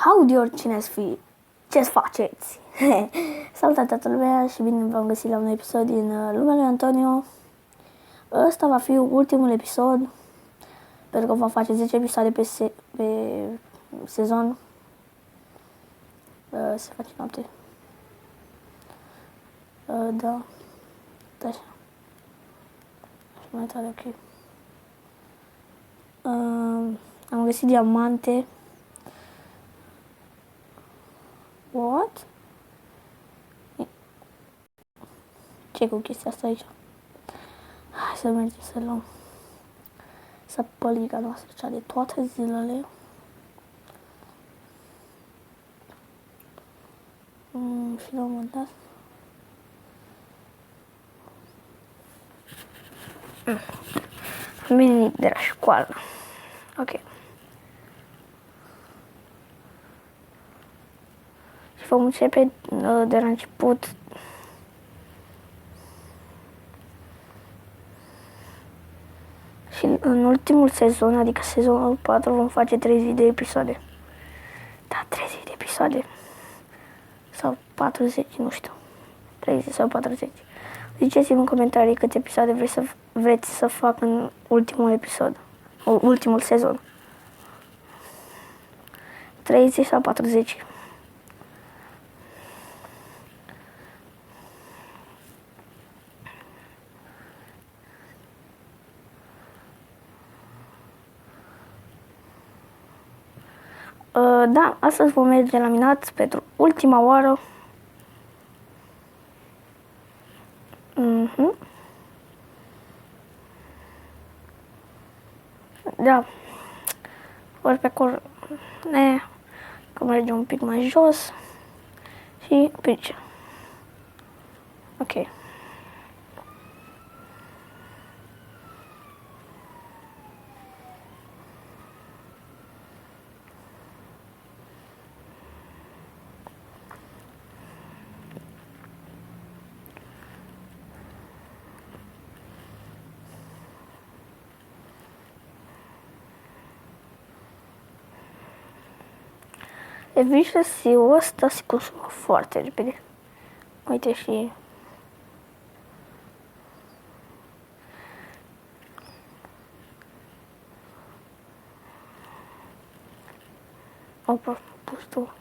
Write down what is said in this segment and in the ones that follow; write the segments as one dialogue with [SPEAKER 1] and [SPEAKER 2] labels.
[SPEAKER 1] Howdy oricine ați fi, ce-ți faceți? Salut toată lumea și bine v-am găsit la un episod din Lumea lui Antonio. Ăsta va fi ultimul episod, pentru că va face 10 episoade pe sezon. Se face noapte. Da. Da, așa. Așa mai tare, ok. Am găsit diamante. What? Ce cu chestia asta aici? Hai să mergem să luăm săpălica noastră, cea de toate zilele. Și luăm de asta. Am venit de la școală. Ok. Și vom începe de la început. Și în ultimul sezon, adică sezonul 4, vom face 30 de episoade. Da, 30 de episoade. Sau 40, nu știu. 30 sau 40. Ziceți-mi în comentarii câte episoade vreți să fac în ultimul episod. Ultimul sezon. 30 sau 40. Da, astăzi vom merge la minat pentru ultima oară. Da. Ori pe acolo, că mergem un pic mai jos și pe aici. Ok. Efficiency-ul ăsta se consumă foarte repede. Uite și... Opa, pus tu.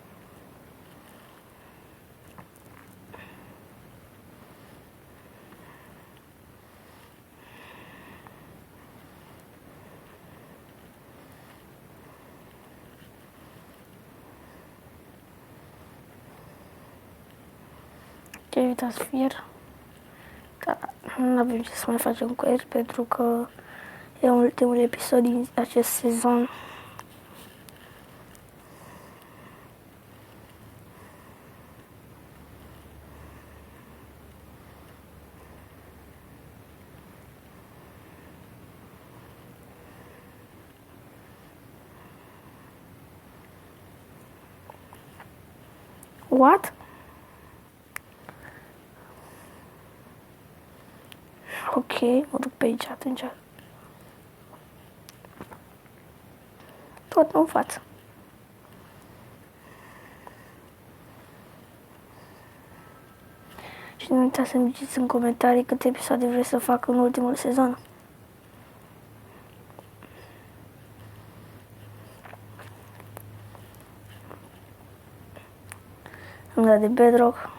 [SPEAKER 1] Ce uitați fier? Da, nu avem ce să mai facem cu el pentru că e ultimul episod din acest sezon. What? Ok, mă duc pe aici atunci. Tot în față. Și nu uitați să-mi ziceți în comentarii câte episoade vreți să fac în ultimul sezon. Îmi da de bedrock.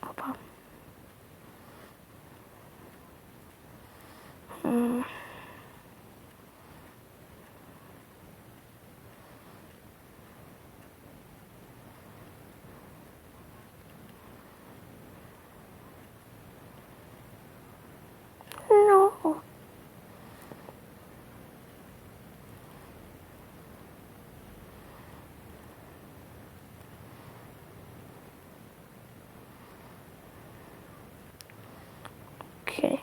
[SPEAKER 1] Opa. No. Ok.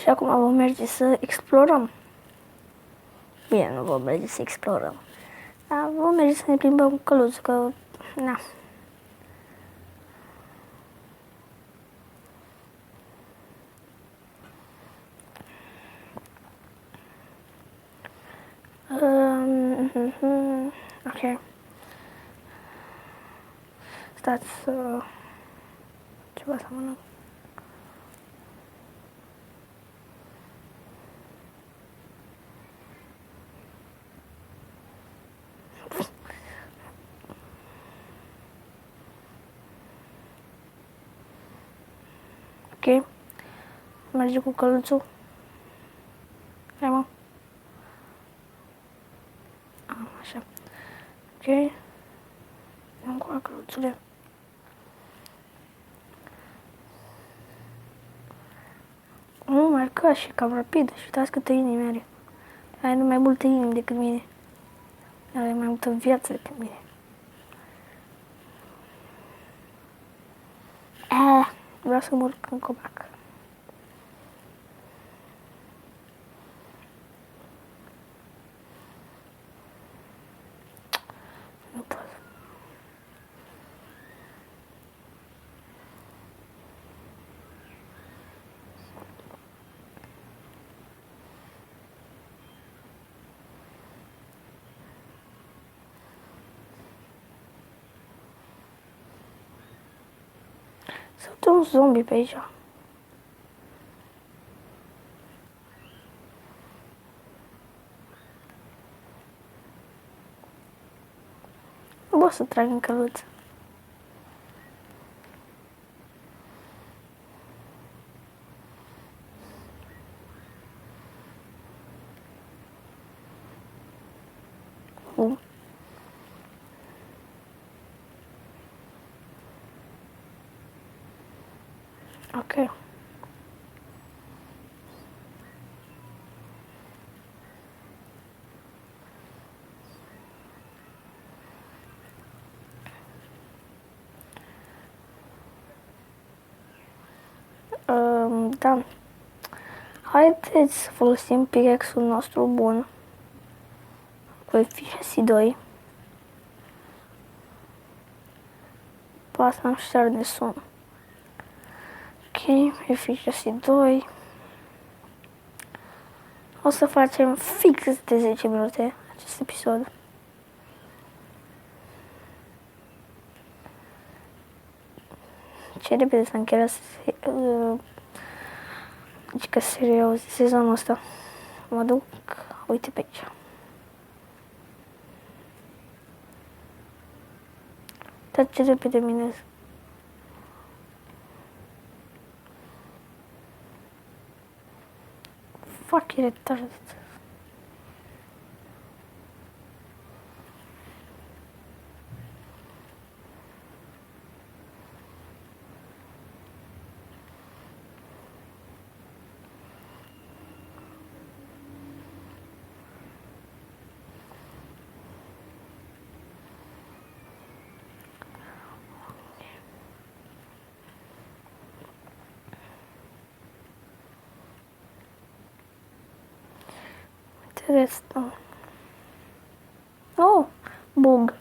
[SPEAKER 1] Și acum vom merge să explorăm. Bine, nu vom merge să explorăm. Dar vom merge să ne plimbăm cu căluțul, că... Na. Ok. Stați să... ceva să mănânc. Ok. Merge cu căluțul. Hai, mă. Așa. Ok. Am cu căluțule. Nu, marca și cam rapid. Și uitați câte inimi are. Are mai multe inimi decât mine. Are mai multă viață decât mine. Vreau să mor în copac. Nu pot. Sunt un zombie pe aici. Nu pot să trag în căluț. Ok. Da. Haideți să folosim pickaxe-ul nostru bun. Cu efficiency 2. Pe asta nu știu de sun. Ok, efficiency 2. O să facem fix de 10 minute acest episod. Ce repede s-a încheiat că serios, sezonul ăsta. Mă duc, uite pe aici. Dar ce repede minez. Fuck, e retarded. Interesant. Oh, bug.